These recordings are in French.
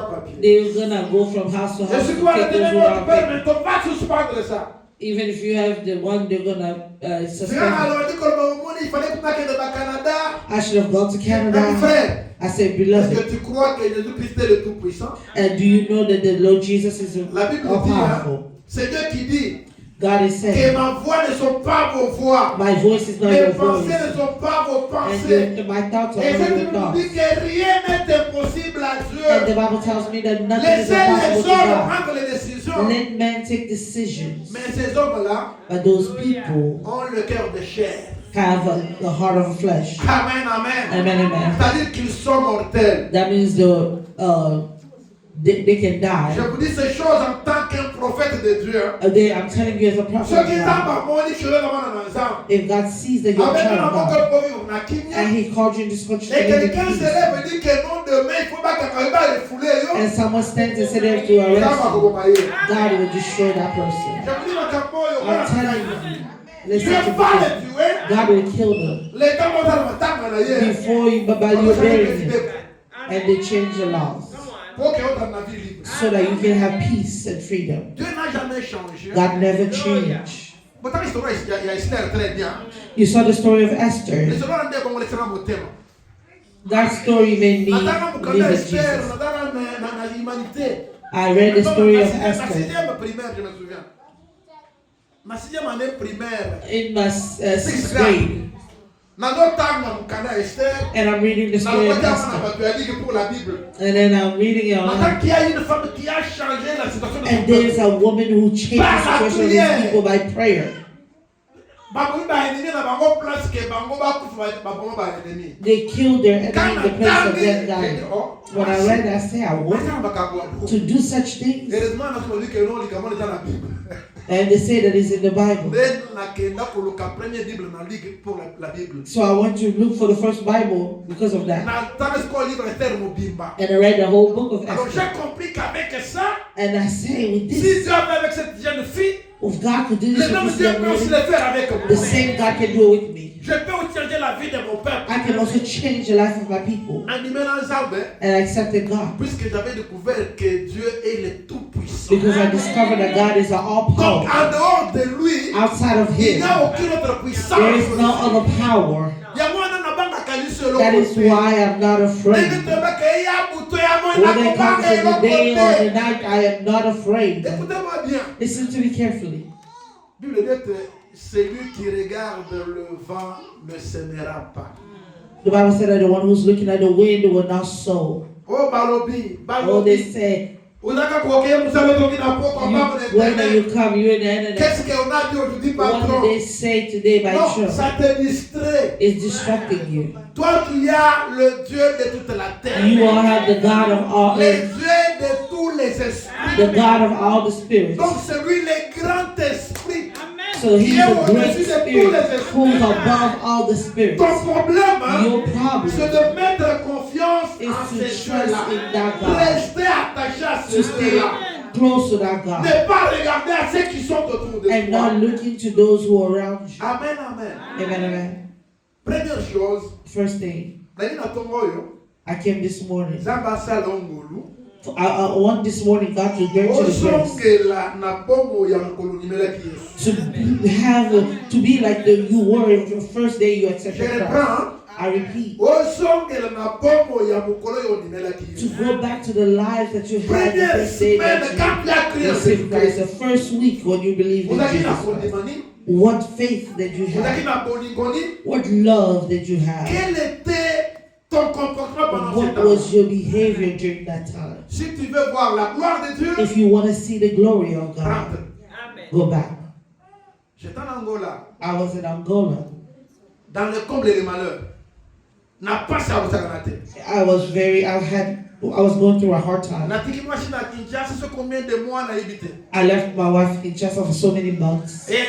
sans papier. They're gonna go from house to Et house si to tu as le take those téléphone without du père, paper. mais on va suspendre ça. Even if you have the one, they're gonna suspend. Il fallait que tu ailles au Canada. I should have gone to Mon Canada. frère, I said, est-ce beloved, que tu crois que Jésus-Christ est le Tout-Puissant? and do you know that the Lord Jesus is La Bible all dit, hein, powerful? c'est Dieu qui dit God is que saying, ma voix ne sont pas vos voix, my voice is not mes your pensées voice, ne sont pas vos and pensées. my thoughts Et are cette not your Bible thoughts. dit que rien n'est impossible à And the Dieu. Bible tells me that nothing is Laissez les impossible to hommes God. prendre les décisions. Let men take decisions, Mais ces hommes-là but those people ont le cœur de chair. have the heart of flesh. Amen, amen. Amen, amen. C'est-à-dire qu'ils sont mortels. That means they can die. Je vous dis ces choses en tant qu'un prophète de Dieu. I'm telling you as a prophet Ceux of qui God, t'ont abonné, je vais dans ensemble. if God sees that you're a Avec child un of amour God, que pour vivre, on a qui and He called you in this country to et live in quelqu'un se peace, lève et dit que non, demain, il faut pas qu'il va refouler. and someone stands and says they have to arrest you, God will destroy that person. Je vous dis, mon capot, I'm telling you, Dieu listen to va me. les tuer. God will kill them Les temps vont dans le temps, d'ailleurs. before you, by you burying them, and they change the laws Pour que dans la vie libre. so that you can have peace and freedom. Dieu n'a jamais changé. God never changed. Pourtant, l'histoire, il y a Esther très bien. You saw the story of Esther. L'histoire, on dit comment les femmes au thème. That story made me Nathan, on believe connaît in Esther, Jesus. Nathan, dans l'humanité. I read the story of Ma Esther sixième primaire, je me souviens. Ma sixième année primaire. in my sixth grade, Dans notre temps, on connaît Esther. and I'm reading the Dans story le of temps, Esther, on a dit pour la Bible. and then I'm reading it Maintenant online. qu'il y a une femme qui a changé la situation de son And peuple. there's a woman who changed the situation of these people by prayer. They killed their enemy in the place of them dying. When I read that, I say, I want to do such things. And they say that it's in the Bible. So I went to look for the first Bible because of that. And I read the whole book of Esther. And I say, with this, if God could do this with this young lady, the same God can do it with me. I can also change the life of my people. And I accepted God. Because I discovered that God is all powerful. Outside of Him, there is no other power. That is why I'm not afraid. Whether it comes in the day or the night, I am not afraid. Listen to me carefully. Bible dit, celui qui regarde le vent ne sèmera pas. The Bible said that the one who's looking at the wind will not sow. Oh, Balobi, Oh, they say, when you come, you're in the internet. Qu'est-ce qu'on a dit aujourd'hui, What patron? did they say today by Non, Trump? ça te distrait. It's distracting you. Toi, tu as le Dieu de toute la terre. You all have the God of all Le earth, Dieu de tous les esprits. the God of all the spirits. Donc, c'est lui le grand esprit. So He's the great spirit who's above all the spirits. Ton problème, Your problem c'est de mettre confiance is en to ces trust choses-là. in that God, Rester attaché à to stay ceux-là. close to that God, Ne pas regarder à ceux qui sont autour de and toi. not looking to those who are around you. Amen, amen. Amen, amen. Première chose, First thing, Dani na tongoyo, I came this morning. Zamba salongolu. I want this morning God to grant you the grace Osongela na bongo ya mokolo nimelaki Yesu. to be like you were the first day you Je accepted Christ. reprends. I repeat, Osongela na bongo ya mokolo yo nimelaki to Yesu. go back to the lives that you had the Première first day semaine that quand tu as you crié received Christ, Jésus. the first week when you believed in Ozaki na Jesus. kondimani, What faith did you ozaki have? na bolingoni. What love did you have? Quel était ton comportement pendant ce What temps? was your behavior during that time? Si tu veux voir la gloire de Dieu, If you want to see the glory of God, rentre. go back. J'étais en Angola, I was in Angola. dans le comble des malheurs. N'a pas ça au Saganate. I was going through a hard time. Natiki moi je na Kinshasa, c'est combien de mois na habité. I left my wife in Kinshasa for so many months. Et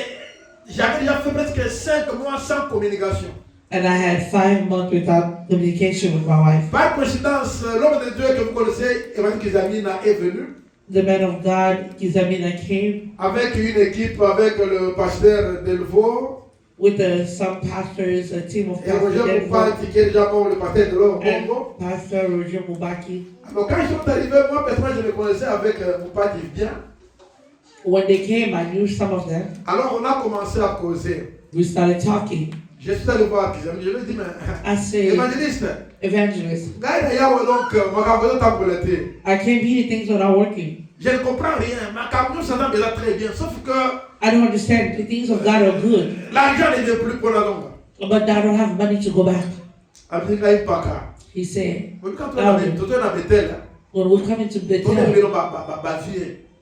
j'avais déjà fait presque 5 mois sans communication. And I had 5 months without communication with my wife. Par coïncidence, l'homme de Dieu que vous connaissez, Evan Kizamina, est venu The man of God, Kizamina, came avec une équipe, avec le pasteur Delvaux, with some pastors, a team of pastors. Roger Moubaki, qui est déjà mort, le pasteur de l'Or Congo. Pastor Roger Moubaki. Alors quand ils sont arrivés, moi personnellement, je me connaissais avec Moubaki bien. When they came, I knew some of them. Alors on a commencé à causer. We started talking. Je suis allé voir qui je lui ai dit, mais évangéliste. Evangelist. Donc, I can't be the things without working. je ne comprends rien. Ma camion s'entend déjà très bien, sauf que I don't understand. The things of God are good. l'argent ne vient plus pour la longue. But I don't have money to go back. He said, when we come into Bethel,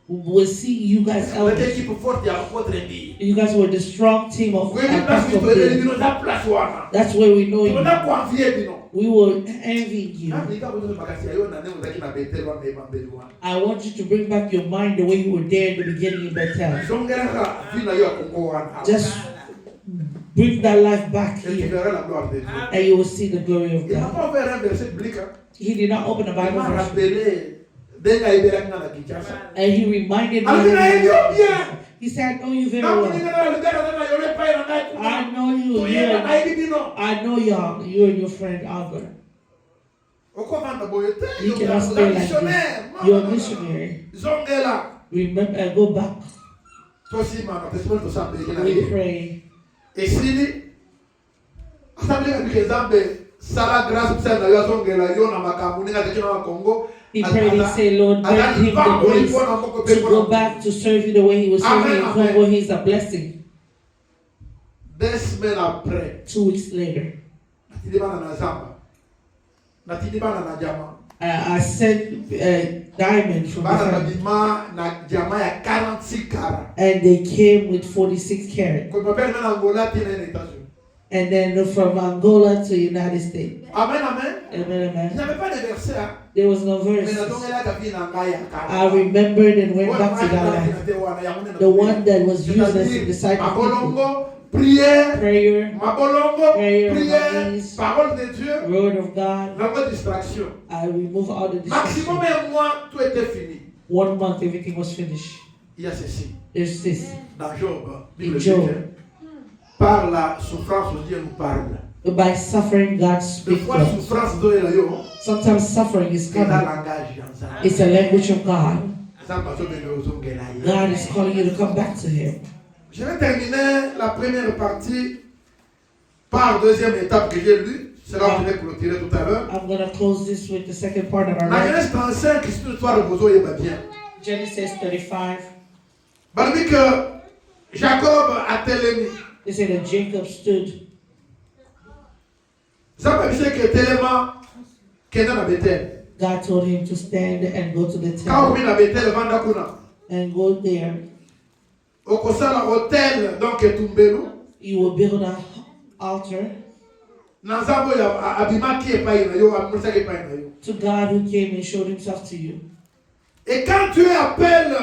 we'll see you guys elders. You guys were the strong team of That's where we know you. We will envy you. I want you to bring back your mind the way you were there in the beginning in Bethel. Just bring that life back here, and you will see the glory of God. He did not open the Bible verse. And he reminded me. He said, I know you very well. I know you. I know y'all. You and your friend Albert. You cannot stay like this. You're a missionary. Remember, go back. We pray. Et si he prayed and said, Lord, grant him the grace to go back to serve you the way he was serving in Congo. He's a blessing. 2 semaines après, 2 weeks later, I sent diamond from the family. And they came with 46 carats. And then from Angola to United States. Amen, amen. Amen, amen. There was no verse. I remembered and went back to that life. The one that was used as a disciple. Prière, prayer, parole de Dieu, word of God. Distraction. I remove all the distractions. Maximum un mois, tout était fini. 1 month, everything was finished. Il y a ceci. There's this. Dans Job, in Job, par la souffrance, Dieu nous parle. By suffering, God speaks to us. Sometimes suffering is coming. It's a language of God. God is calling you to come back to Him. Je vais terminer la première partie par deuxième étape que j'ai lue. C'est là où je vais clôturer tout à l'heure. I'm going to close this with the second part of our life. Genèse 35, c'est une histoire de besoin, il va bien. Genesis 35. Parce que Jacob a télémi. They say that Jacob stood. Ça veut dire que tellement qu'il est dans Bethel. God told him to stand and go to Bethel. Quand on vient à Bethel, vanda kuna. And go there. You will build an altar to God who came and showed himself to you. Et quand tu appelles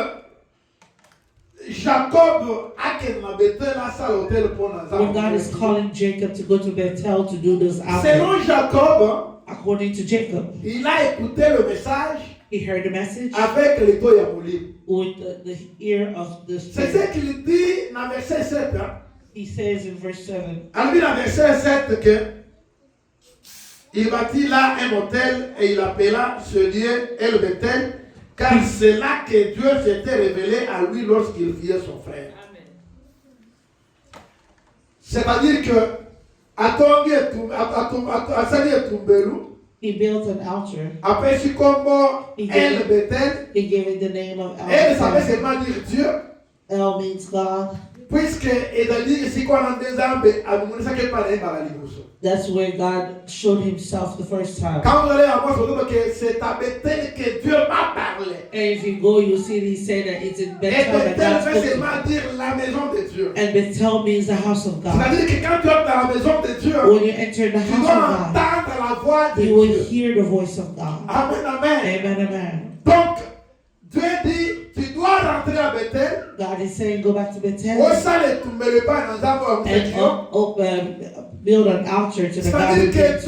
Jacob à Bethel, when God is calling Jacob to go to Bethel to do this altar, selon Jacob, according to Jacob, il a écouté le message. He heard the message avec les dos yamouli. With the ear of the Spirit. C'est ce qu'il dit dans verset 7. He says in verse 7. Il dit dans verset 7 que il bâtit là un hôtel et il appela ce lieu El Bethel, car c'est là que Dieu s'était révélé à lui lorsqu'il vit son frère. Amen. C'est-à-dire que à he built an altar. He gave it the name of El Bethel. El means God. That's where God showed himself the first time. And if you go, you see he said that it's in Bethel that God spoke to. And Bethel means the house of God. When you enter the house of God, you will hear the voice of God. Amen, amen. Amen, amen. Donc, Dieu dit, tu dois rentrer à Bethel. God is saying, go back to Bethel. And build an altar to the God who came to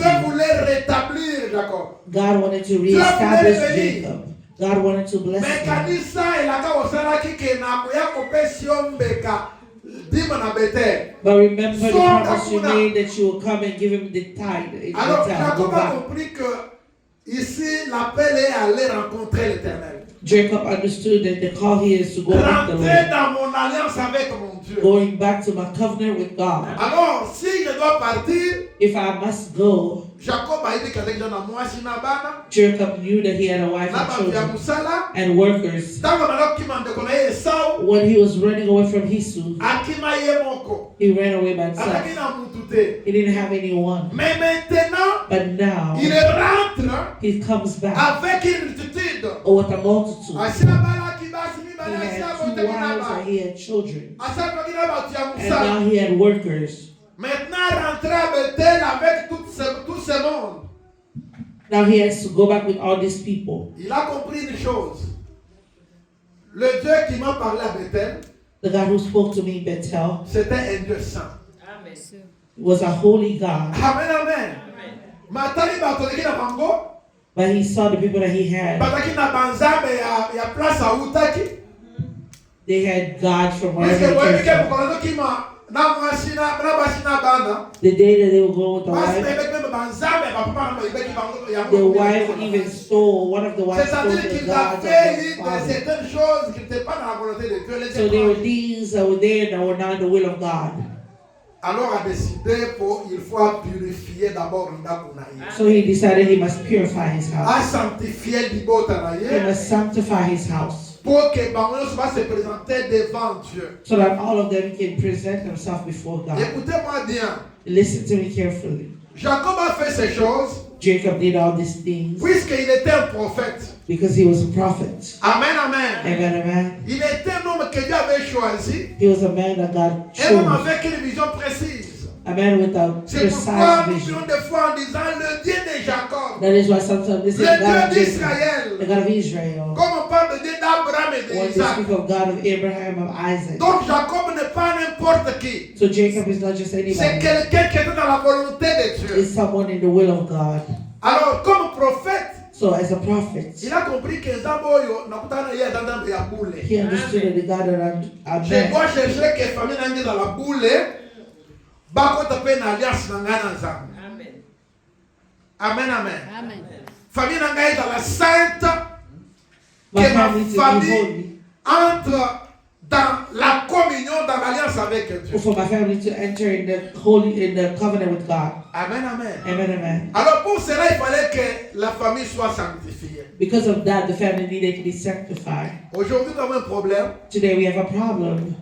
you. God wanted to reestablish Jacob. God wanted to bless him. But remember the promise you made that you will come and give him the tithe. Alors Jacob a compris que ici l'appel est à aller rencontrer l'Éternel. Jacob understood that the call here is to go with the Lord. Dans mon alliance avec mon Dieu. Going back to my covenant with God. Alors si je dois partir, if I must go, Jacob a dit qu'avec Jean Amoisi Nabana. Jacob knew that he had a wife and children and workers. When he was running away from Hisu, he ran away by himself. He didn't have anyone. But now, he comes back with a multitude. He had 2 wives and he had children. And now he had workers. Maintenant, rentrer à Bethel avec tout ce monde. Now he has to go back with all these people. Il a compris une chose. Le Dieu qui m'a parlé à Bethel, the God who spoke to me in Bethel, c'était un Dieu saint. Amen. Was a holy God. Amen, amen. Matali batoleki na bango. But he saw the people that he had. Bataki na banzambe ya place a utaki. They had gods from wherever they came from. The day that they were going with the wife even stole, one of the wives stole the gods of his father. So there were things that were there that were not in the will of God. So he decided he must purify his house. He must sanctify his house. Pour que Bamonos va se présenter devant Dieu. So that all of them can present themselves before God. Écoutez-moi bien. Listen to me carefully. Jacob a fait ces choses. Jacob did all these things. Puisqu'il était un prophète. Because he was a prophet. Amen, amen. Amen, amen. Il était un homme que Dieu avait choisi. He was a man that God chose. Un homme avec une vision précise. A man with a precise vision. That is why sometimes this is God of Jacob, the God of Israel. When they speak of God of Abraham, of Isaac. So Jacob is not just anybody. It's someone in the will of God. So as a prophet, he understood that the God that Amen, amen. Amen. Famille nanga est dans la sainte. Que ma famille entre dans la communion, dans l'alliance avec Dieu. For my family to enter in the covenant with God. Amen, amen. Amen, amen. Alors pour cela, il fallait que la famille soit sanctifiée. Because of that, the family needed to be sanctified. Aujourd'hui, nous avons un problème. Today we have a problem.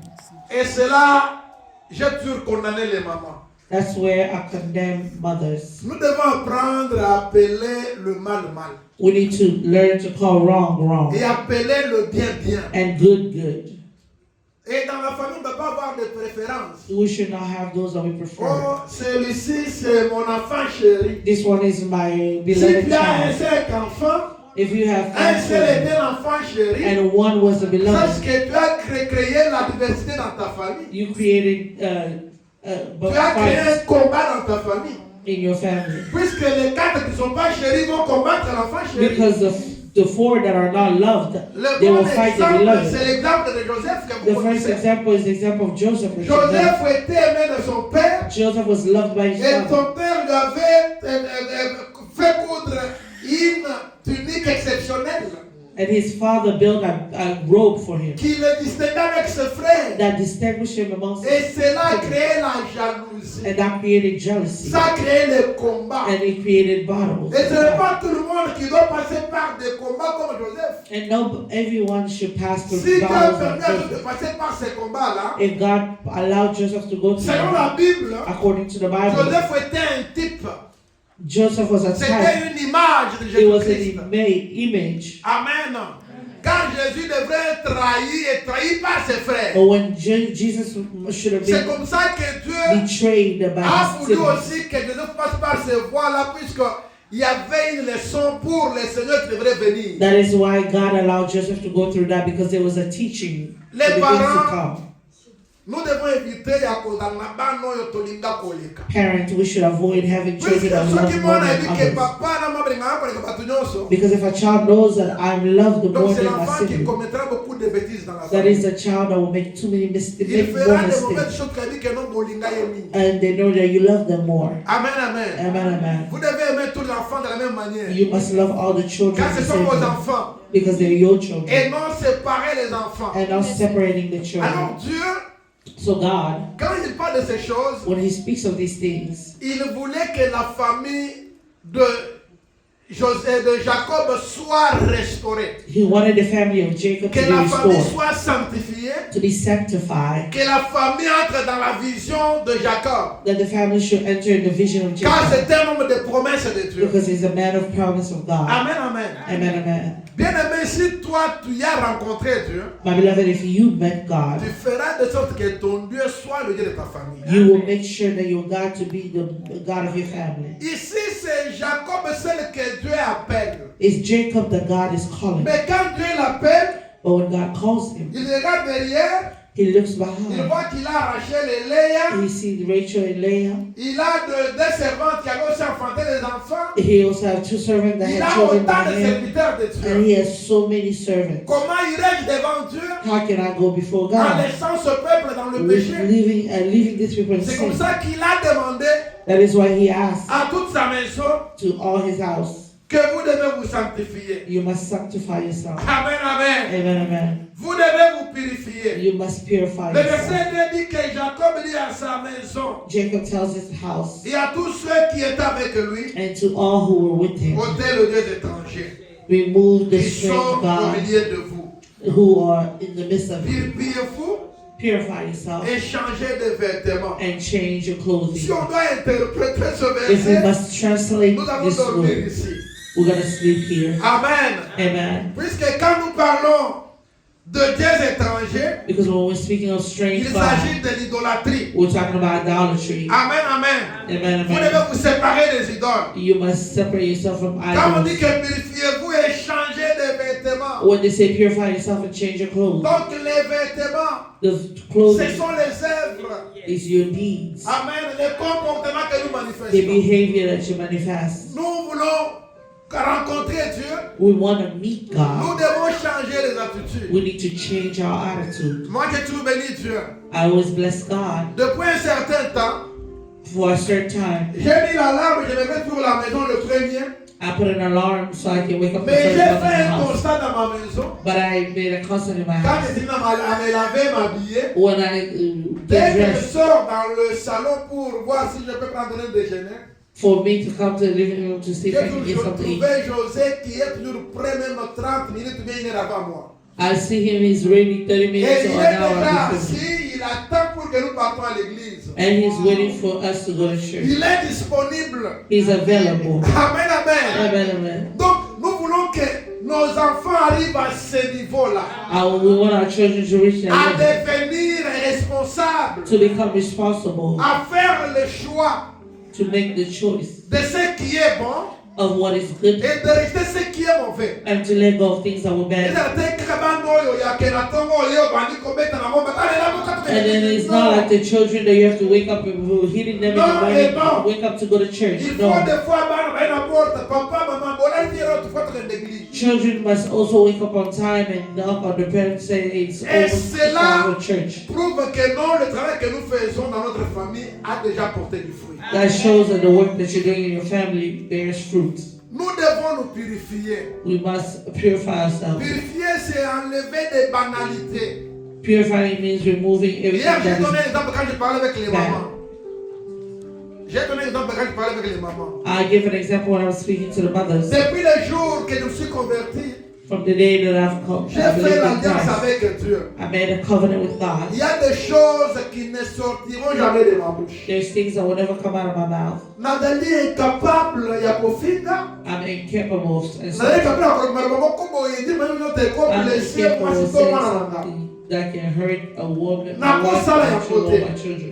Et cela, j'ai toujours condamné les mamans. That's where I condemn mothers. Nous devons apprendre à appeler le mal mal. We need to learn to call wrong wrong. Et appeler le bien bien. And good good. Et dans la famille, on ne doit pas avoir de préférence. We should not have those that we prefer. Oh, celui-ci, c'est mon enfant chéri. This one is my beloved child. Si tu as un seul enfant, if you have un seul était l'enfant chéri, and one was a beloved, sache que tu as créé la diversité dans ta famille. You created tu as créé un combat dans ta famille. In your family. Puisque les 4 qui ne sont pas chéris vont combattre l'enfant chéri. Because the 4 that are not loved, they will fight the beloved. C'est l'exemple de Joseph que vous connaissez. The first example is the example of Joseph. Joseph était aimé de son père. Joseph was loved by his father. Et son père lui avait fait coudre une tunique exceptionnelle. And his father built a robe for him. Qui le distinguait avec ses frères. That distinguished him amongst. Et cela a créé la jalousie. And that created jealousy. Ça a créé les combats. And it created battles. Et ce n'est pas tout le monde qui doit passer par des combats comme Joseph. And no, everyone should pass through si battles like Joseph. De passer par ces combats-là, if God allowed Joseph to go through selon la Bible, according to the Bible, Joseph était un type. Joseph was a type. C'était une image de Jésus-Christ. It was an image. Amen. Car Jésus devrait être trahi et trahi par ses frères. But when Jesus should have been c'est comme ça que Dieu betrayed by a voulu aussi que Jésus passe par ces voies-là, puisque il y avait une leçon pour les seigneurs qui devraient venir. That is why God allowed Joseph to go through that, because there was a teaching for the things to come. Nous devons éviter Parents, we should avoid having children that love more than others. Because if a child knows that I'm loved more than my sibling, that is a child that will make too many mistakes, and they know that you love them more. Amen, amen. Amen, amen. Vous devez aimer tous les enfants de la même manière. You must love all the children Car the ce sont same vos way. enfants. Because they're your children. Et non séparer les enfants. And not separating the children. Alors Dieu, so God, quand il parle de ces choses, when He speaks of these things, il voulait que la famille de Jacob soit restaurée. He wanted the family of Jacob que to be la famille restored, soit sanctifiée. to be sanctified, Que la famille entre dans la vision de Jacob. that the family should enter in the vision of Car Jacob. c'est un homme de promesses de Dieu. Because He's a man of promise of God. Amen, amen. Amen, amen. Bien-aimé, si toi tu y as rencontré Dieu, My beloved, if you met God, tu feras de sorte que ton Dieu soit le Dieu de ta famille. you will make sure that your God to be the God of your family. Ici, c'est Jacob seul que Dieu appelle. It's Jacob that God is calling. Mais quand Dieu l'appelle, But when God calls him, il regarde derrière, he looks il behind. voit qu'il a Rachel et Léa. He sees Rachel and Leah. Il a deux servantes qui avaient aussi enfanté des enfants. He also has two servants that Il had a children autant by de him. serviteurs de And Dieu. he has so many servants. Comment irais-je devant Dieu How can I go before en God? laissant ce peuple dans le péché? Leaving these people in C'est comme sin. ça qu'il a demandé That is why he asked à toute sa maison to all his house, que vous devez vous sanctifier. you must sanctify yourself. Amen, amen. Amen, amen. Vous devez vous purifier. You must purify Le yourself. verset 2 dit que Jacob dit à sa maison Jacob tells his house et à tous ceux qui étaient avec lui, and to all who were with him, ôtez le Dieu étranger remove the qui sont strange au God milieu de vous. who are in the midst of you. Purifiez-vous Purify yourself et changez de vêtements. and change your Si clothing. on doit interpréter ce If we verset, must translate nous allons this dormir word, ici. we're going to sleep here. Amen. Amen. Puisque quand nous parlons de dieux étrangers, Because when we're speaking of il strange s'agit God, de l'idolâtrie. we're talking about idolatry. Amen, amen. Amen, Vous amen. devez vous séparer des idoles. You must separate yourself from Quand on dit idols. que purifiez-vous et changez de vêtements. When they say purify yourself and change your clothes, Donc les vêtements, the ce clothing sont les œuvres. is your deeds, Amen. Les comportements que nous the manifestons. behavior that you manifest. Nous voulons rencontrer Dieu. We want to meet Nous God. devons changer les attitudes. We need to change our attitude. Moi, j'ai toujours béni Dieu. I always bless God. Depuis un certain temps, For a certain time, j'ai mis l'alarme, je me mets toujours à la maison le premier. I put an alarm so I can wake up the Mais first j'ai one in the fait un house. constat dans ma maison. But I made a constant in my Quand house. je finis à me laver, m'habiller, When I dès get que je dressed, sors dans le salon pour voir si je peux prendre un déjeuner, for me to come to the living room to see if I j'ai can get toujours something to eat. trouvé José qui est toujours prêt même 30 minutes ou bien 1 heure avant moi. I see him, he's ready 30 Et minutes il or est an hour déjà before me. assis, il attend pour que nous partons à l'église. And he's waiting for us to go to church. Il est disponible. He's available. Amen, amen. Amen, amen. Donc, nous voulons que nos enfants arrivent à ce niveau-là. We want our children to reach À that level, devenir responsables. to become responsible, À faire le choix to make the choice de ce qui est bon of what is good et de rejeter ce qui est mauvais. and to let go of things that were bad. And then it's not like the children that you have to wake up and we're hitting them in the morning, wake up to go to church. Il faut No. des fois papa, maman, Children must also wake up on time and knock on the parents and say it's Et over cela to church. prouve que non, le travail que nous faisons dans notre famille a déjà porté du fruit. That shows that the work that you're doing in your family bears fruit. Nous devons nous purifier. We must purify ourselves. Purifier, c'est enlever des banalités. Purifying means removing everything Hier, j'ai that donné is l'exemple quand je parlais avec les bad. mamans. J'ai donné l'exemple quand je parlais avec les mamans. I give an example when I was speaking to the mothers. Depuis le jour que je me suis converti, From the day that I've come, j'ai I fait believed in l'alliance Christ. avec Dieu. I made a covenant with God. Il y a des choses qui ne sortiront jamais de ma bouche. There's things that will never come out of my mouth. Nadali est incapable ya kufika. I'm incapable of and Nadali est capable de maman kumbo yindi mami yote ko I'm blessé incapable moi of si to saying mwana nanga. something that can hurt a woman, Na my wife, kosala ya my children, kote. or my children.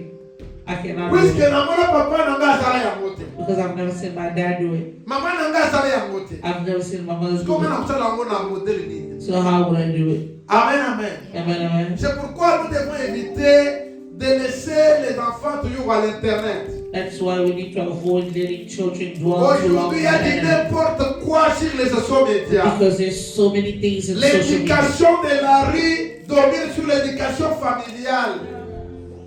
I cannot do Puisque it namona papa nanga asala ya mote. because I've never seen my dad do it. Mama nanga asala ya mote. I've never seen my mother do Comment it. na kusala ngo na modèle nini? So how would I do it? Amen, amen. Amen, amen. C'est pourquoi nous devons éviter de laisser les enfants toujours à l'internet. That's why we need to avoid letting children dwell too long Aujourd'hui, il y a de n'importe quoi sur les social media. because there's so many things in social media. L'éducation de la rue domine sur l'éducation familiale.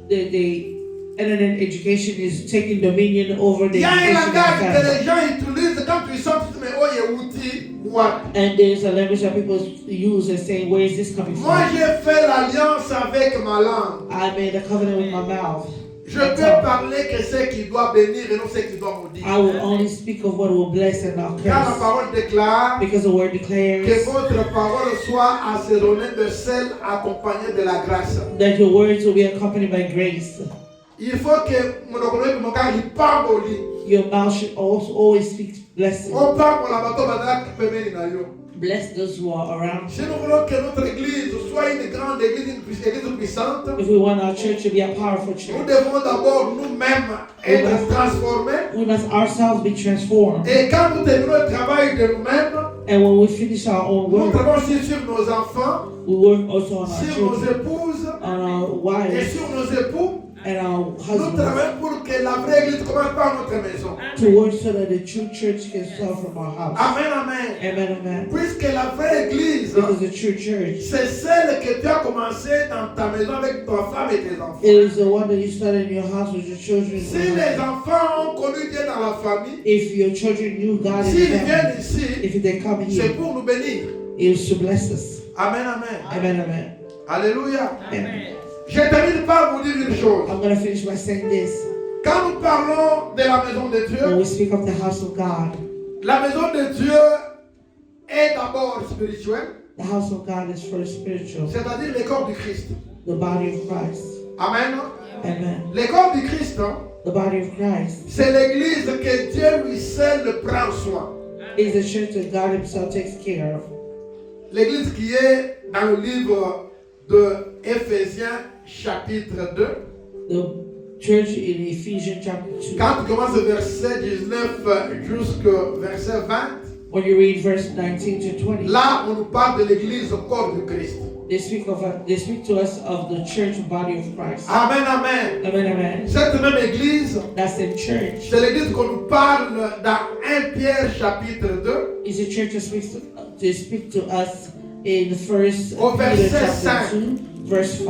The internet education is taking dominion over the Il y a un education of langage que family. les gens utilisent quand ils sont mais oh, il y a outil, moi. And there's a language that people use and say, where is this coming Moi, from? j'ai fait l'alliance avec ma langue. I made a covenant with my mouth. Je peux parler que ce qui doit bénir et non ce qui doit maudire. I will only speak of what will bless and not Car la curse. parole déclare Because the word que declares votre parole soit assaisonnée de sel accompagnée de la grâce. that your words will be accompanied by grace. Il faut que mon cœur il parle au lit. Your mouth should also always speak blessing. On parle pour la bateau badala qui peut mener dans l'eau. Bless those who are around. Si nous voulons que notre église soit une grande église, une église puissante, If we want our church to be a powerful nous church, devons d'abord nous-mêmes être transformés. we must ourselves be transformed. Et quand nous terminons le travail de nous-mêmes, And when we finish our own nous work, travaillons aussi sur nos enfants, we work also on our sur nos children, épouses on our et wives, sur nos époux. and our Nous husbands, travaillons pour que la vraie église commence par notre maison. to work so that the true church can start from our house. Amen, amen. Amen, amen. Puisque la vraie église, Because the true church, c'est celle que tu as commencé dans ta maison avec ta femme et tes enfants. it is the one that you started in your house with your children. Si les enfants ont connu Dieu dans la famille, If your children knew God in s'ils the viennent family, ici, if they come c'est here, pour nous bénir. it is to bless us. Amen, amen. Amen, amen. Alléluia. Amen. Je termine par vous dire une chose. I'm going to finish by saying this. Quand nous parlons de la maison de When Dieu, we speak of the house of God, la maison de Dieu est d'abord spirituelle, the house of God is first spiritual, c'est-à-dire le corps du Christ. the body of Christ. Amen. Amen. Le corps du Christ, The body of Christ c'est l'église que Dieu lui seul prend soin. is the church that God Himself takes care of. L'église qui est dans le livre de Éphésiens chapitre 2. The church in Ephesians chapter 2. Quand tu commences verset 19 jusqu'au verset 20, When you read verse 19 to 20, là on nous parle de l'église au corps du Christ. they speak to us of the church body of Christ. Amen, amen. Amen, amen. Cette même église, That's the church. c'est l'église qu'on nous parle dans 1 Pierre chapitre 2. Is a church that speak to us in the first Au Peter verset chapter 2, verse 5.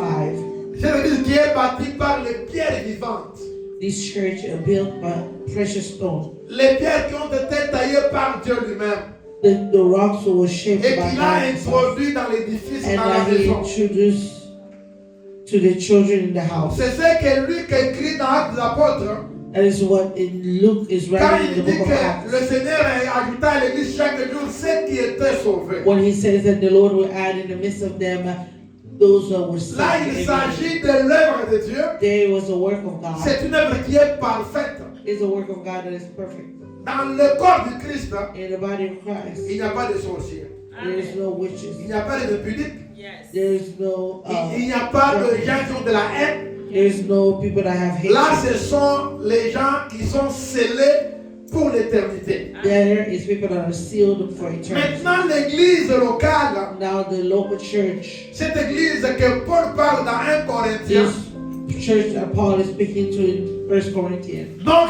C'est l'église qui est bâtie par les pierres vivantes. This church is built by precious stone. Les pierres qui ont été taillées par Dieu lui-même. The rocks were shaped Et by qu'il a God himself, introduit dans l'édifice, and dans la that He maison. introduced to the children in the house. C'est ce que Luc écrit dans Actes des Apôtres. That is what in Luke is Quand writing in il the dit book of Acts. que le Seigneur a ajouté à l'église chaque jour ceux qui étaient sauvés. When he says that the Lord will add in the midst of them those that were saved. Là, il s'agit de l'œuvre de Dieu. There was a work of God. C'est une œuvre qui est parfaite. It's a work of God that is perfect. Dans le corps du Christ, In the body of Christ, il n'y a pas de sorciers. there is no witches. Il n'y a pas de pudiques. There is no Il n'y a pas de gens qui ont de la haine. there is no people that have hate. Là, ce sont les gens qui sont scellés pour l'éternité. There is people that are sealed for eternity. Maintenant, l'église locale, Now the local church, cette église que Paul parle dans 1 Corinthiens, this church that Paul is speaking to in 1 Corinthians, donc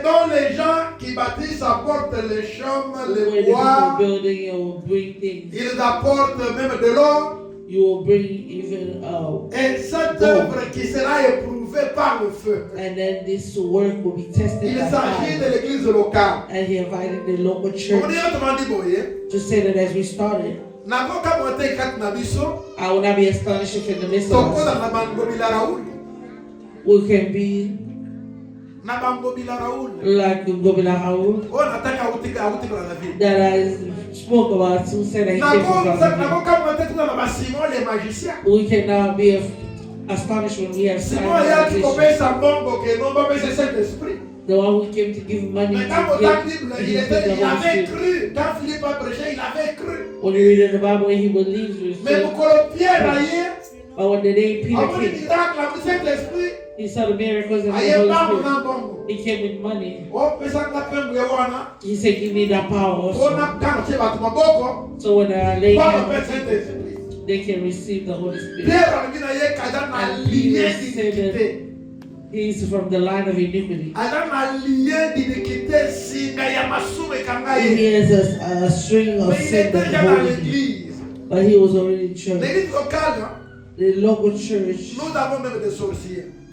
dont les gens qui bâtissent apportent les chaumes, where les the bois, people building, you will bring things. ils apportent même de l'or. You will bring even Et cette œuvre qui sera éprouvée par le feu. and then this work will be tested Il by s'agit de fire. l'église locale. And he invited the local On church dit autrement dit, boye, to say that as we started, n'avons qu'à monter quatre na biso, I will not be astonished if in the midst of toko us na bangobila Raoul, we can be na bangobila Raoul. like Gobila Raoul Oh, nataka utika la ville. that I spoke about who said that he came from N'avons God. qu'à monter tout dans la Simon les magiciens. We cannot be astonished when we have Simon il y a qui signs. copain sa bombe que non pas c'est Saint-Esprit. The one who came to give money Mais quand to on a give Bible, he il gave the avait Holy Spirit. cru. Quand Philippe a prêché, il avait cru. When you read in the Bible, he believes with Mais faith. pour que Pierre aille, But when the day Peter après le came, miracle, le Saint-Esprit, he saw the miracles and the aille Holy pas Spirit. mon bombe. He came with money. Oh, pesa nga pembe wana. He said, give me that power On also. a quand tu vas tu maboko. So when I lay Pas hands, le Saint-Esprit. they can receive the Holy Spirit. Pierre a lié d'iniquité. He is from the line of iniquity. He has a string of sin that holds him. But he was already in church. The local church.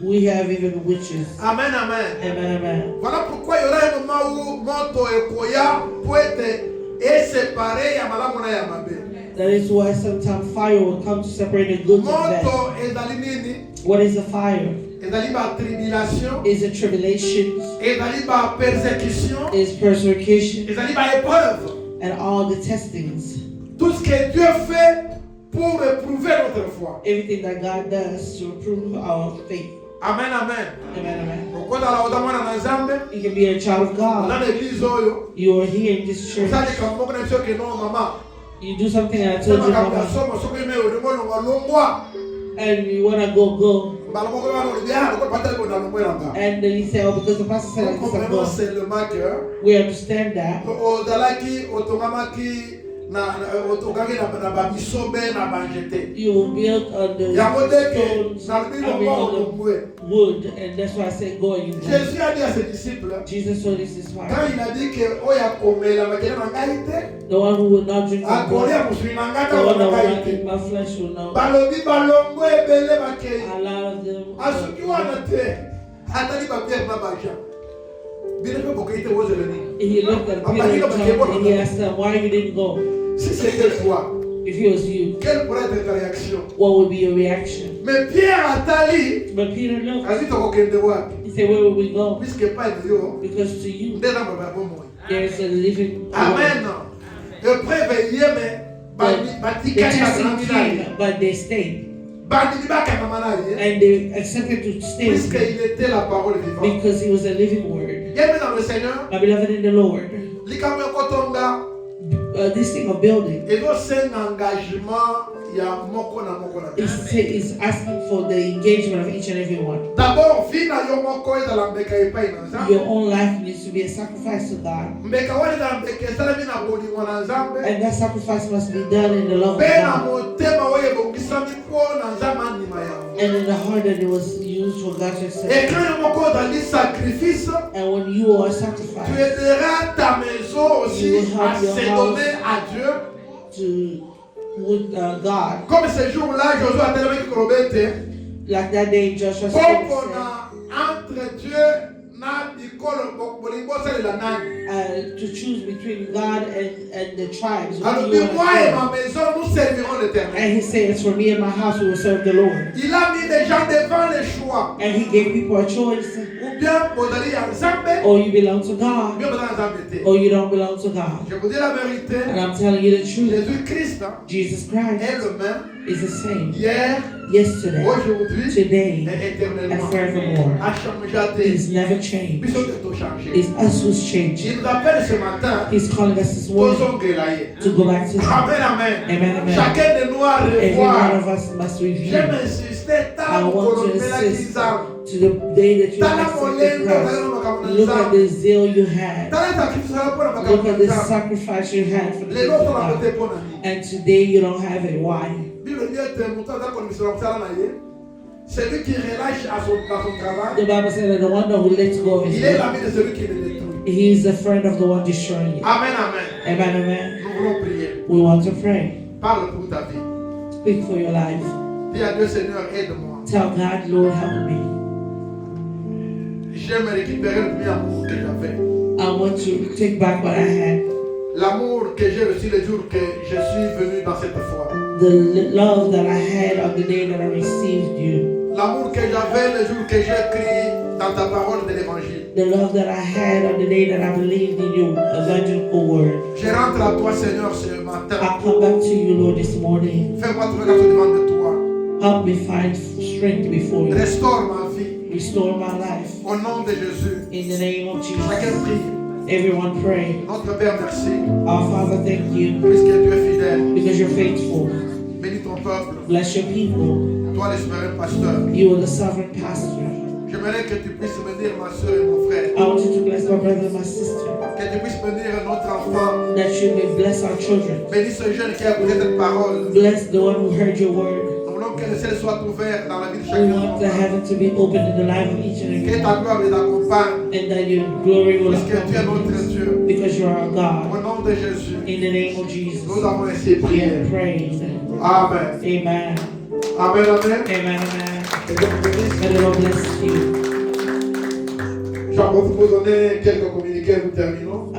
We have even witches. Amen, amen. Amen, amen. Voilà pourquoi il y aura un moment où Moto et Koya peut être séparé ya malamu na ya mabe. That is why sometimes fire will come to separate the good and bad. Moto ezali nini? What is a fire? Ezali ba tribulation. Is it tribulations? Ezali ba persécution. Is persecution? Ezali ba épreuve. And all the testings. Tout ce que Dieu fait pour éprouver notre foi. Everything that God does to prove our faith. Amen, amen. Amen, amen. You can be a child of God. You are here in this church. You do something and I told you, Mama, and you want to go. And then you say, oh, because the pastor said I can go. We understand that. You will build on the stones, on the wood, and that's why I said go and you go. Jesus told his disciples, the one who will not drink my blood, the one that will not eat my flesh will know. A lot of them. He looked at Peter and he asked them, why you didn't go? If it was you, what would be your reaction? But Peter looked. He said, where will we go? Because to you, there is a living Amen. The testing came, but they stayed. And they accepted to stay with him because he was a living word. My beloved in the Lord, this thing of building is asking for the engagement of each and every one. Your own life needs to be a sacrifice to God. And that sacrifice must be done in the love of God. And in the heart that it was used for God to accept. And when you are sacrificed, you will help your house with God. Comme ce jour-là, Josué a tellement dit like that day, Joshua said, entre Dieu to choose between God and the tribes. And he said, it's for me and my house we will serve the Lord. And he gave people a choice. Or you belong to God, or you don't belong to God. And I'm telling you the truth. Jesus Christ is the same yesterday, today, and forevermore. He's never changed. It's us who's changed. He's calling us this morning to go back to Him. Amen, amen. Every one of us must review. I want to insist to the day that you accepted Christ. Look at the zeal you had. Look at the sacrifice you had for the things of God. And today you don't have it. Why? The Bible said that the one who lets go of his work, he is a friend of the one destroying it. Amen, amen. Amen, amen. We want to pray. Speak for your life. Tell God, Lord, help me. I want to take back what I had. L'amour que j'ai reçu le jour que je suis venu dans cette foi. The love that I had on the day that I received you. L'amour que j'avais le jour que j'ai cru dans ta parole de l'évangile. The love that I had on the day that I believed in your evangelical word. Je rentre à toi, Seigneur, ce matin. I come back to you, Lord, this morning. Fais-moi trouver grâce devant de toi. Help me find strength before you. Restaure ma vie. Restore my life. Au nom de Jésus. In the name of Jesus. Chacun prie. Everyone pray. Notre Père, merci. Our Father, thank you. Puisque tu es fidèle. Because you're faithful. Bénis ton peuple. Bless your people. Toi, le souverain pasteur. You are the sovereign pastor. Je J'aimerais que tu puisses bénir ma soeur et mon frère. I want you to bless my brother and my sister. Que tu puisses bénir notre enfant. That you may bless our children. Bénis ce jeune qui a écouté cette parole. Bless the one who heard your word. Nous voulons que le ciel soit ouvert dans la vie de We chacun. want the heaven to be open in the life of each and every Que ta gloire les accompagne. and that your glory will Parce que tu es notre accompany us. Dieu. Because you are our Au God. nom de Jésus, In the name of Jesus. nous avons ainsi We prié. have prayed. Amen. Amen. Amen, amen. Amen. Amen. Et donc, bénisse. May the Lord bless you. Je vais vous donner quelques communiqués, nous terminons.